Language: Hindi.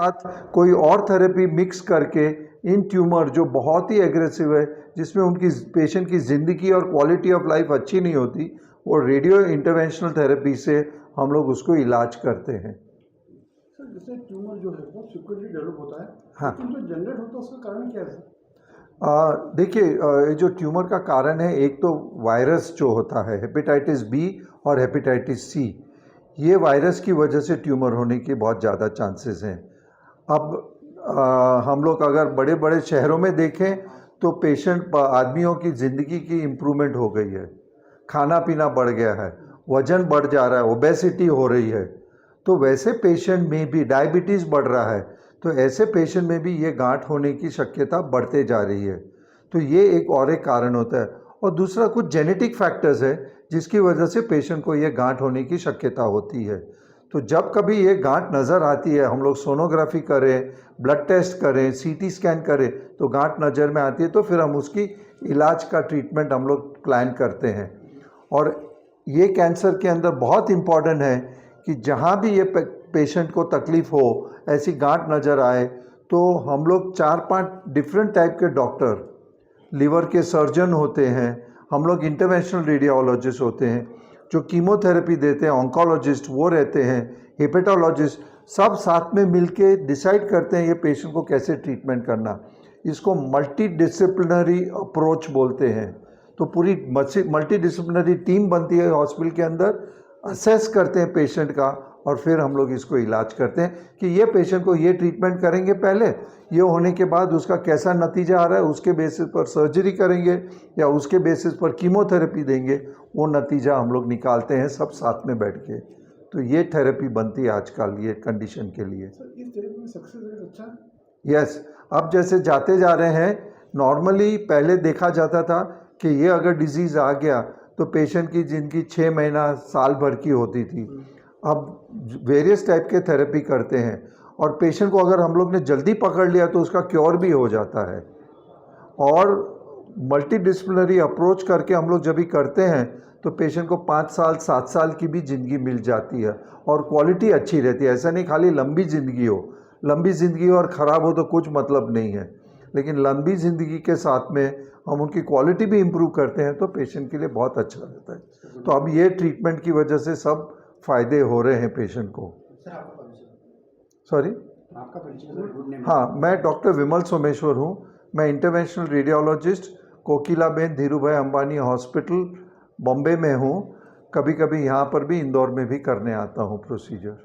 साथ कोई और थेरेपी मिक्स करके इन ट्यूमर जो बहुत ही एग्रेसिव है, जिसमें उनकी पेशेंट की ज़िंदगी और क्वालिटी ऑफ लाइफ अच्छी नहीं होती, वो रेडियो इंटरवेंशनल थेरेपी से हम लोग उसको इलाज करते हैं। सर जैसे ट्यूमर जो है वो फ्रिक्वेंटली डेवलप होता है, हाँ। लेकिन जो जनरेट होता है उसका कारण क्या है? देखिए, ये जो ट्यूमर का कारण है, एक तो वायरस जो होता है हेपेटाइटिस बी और हेपेटाइटिस सी, ये वायरस की वजह से ट्यूमर होने के बहुत ज़्यादा चांसेस हैं। अब हम लोग अगर बड़े बड़े शहरों में देखें तो पेशेंट आदमियों की ज़िंदगी की इम्प्रूवमेंट हो गई है, खाना पीना बढ़ गया है, वजन बढ़ जा रहा है, ओबेसिटी हो रही है, तो वैसे पेशेंट में भी डायबिटीज़ बढ़ रहा है, तो ऐसे पेशेंट में भी ये गांठ होने की शक्यता बढ़ते जा रही है। तो ये एक कारण होता है। और दूसरा कुछ जेनेटिक फैक्टर्स है जिसकी वजह से पेशेंट को ये गांठ होने की शक्यता होती है। तो जब कभी ये गांठ नज़र आती है, हम लोग सोनोग्राफी करें, ब्लड टेस्ट करें, सीटी स्कैन करें, तो गांठ नज़र में आती है, तो फिर हम उसकी इलाज का ट्रीटमेंट हम लोग प्लान करते हैं। और ये कैंसर के अंदर बहुत इम्पॉर्टेंट है कि जहाँ भी ये पेशेंट को तकलीफ़ हो, ऐसी गांठ नज़र आए, तो हम लोग 4-5 डिफरेंट टाइप के डॉक्टर, लीवर के सर्जन होते हैं, हम लोग इंटरवेंशनल रेडियोलॉजिस्ट होते हैं, जो कीमोथेरेपी देते हैं, ऑन्कोलॉजिस्ट वो रहते हैं, हेपेटोलॉजिस्ट, सब साथ में मिलके डिसाइड करते हैं ये पेशेंट को कैसे ट्रीटमेंट करना। इसको मल्टी डिसिप्लिनरी अप्रोच बोलते हैं। तो पूरी मल्टी डिसिप्लिनरी टीम बनती है हॉस्पिटल के अंदर, असेस करते हैं पेशेंट का, और फिर हम लोग इसको इलाज करते हैं कि ये पेशेंट को ये ट्रीटमेंट करेंगे पहले, ये होने के बाद उसका कैसा नतीजा आ रहा है उसके बेसिस पर सर्जरी करेंगे या उसके बेसिस पर कीमोथेरेपी देंगे, वो नतीजा हम लोग निकालते हैं सब साथ में बैठ के। तो ये थेरेपी बनती है आजकल ये कंडीशन के लिए। सर इस थेरेपी में सक्सेस रेट अच्छा है? यस। अब जैसे जाते जा रहे हैं, नॉर्मली पहले देखा जाता था कि ये अगर डिजीज़ आ गया तो पेशेंट की ज़िंदगी 6 महीना साल भर की होती थी। अब वेरियस टाइप के थेरेपी करते हैं, और पेशेंट को अगर हम लोग ने जल्दी पकड़ लिया तो उसका क्योर भी हो जाता है। और मल्टी डिसिप्लिनरी अप्रोच करके हम लोग जब भी करते हैं तो पेशेंट को 5 साल 7 साल की भी ज़िंदगी मिल जाती है, और क्वालिटी अच्छी रहती है। ऐसा नहीं खाली लंबी ज़िंदगी हो, लंबी ज़िंदगी और ख़राब हो तो कुछ मतलब नहीं है, लेकिन लंबी ज़िंदगी के साथ में हम उनकी क्वालिटी भी इम्प्रूव करते हैं तो पेशेंट के लिए बहुत अच्छा रहता है। तो अब ये ट्रीटमेंट की वजह से सब फ़ायदे हो रहे हैं पेशेंट को। सॉरी, आपका परिचय? हाँ, मैं डॉक्टर विमल सोमेश्वर हूँ। मैं interventional radiologist Kokilaben Dhirubhai Ambani hospital Bombay में हूँ। कभी कभी यहाँ पर भी इंदौर में भी करने आता हूँ प्रोसीजर।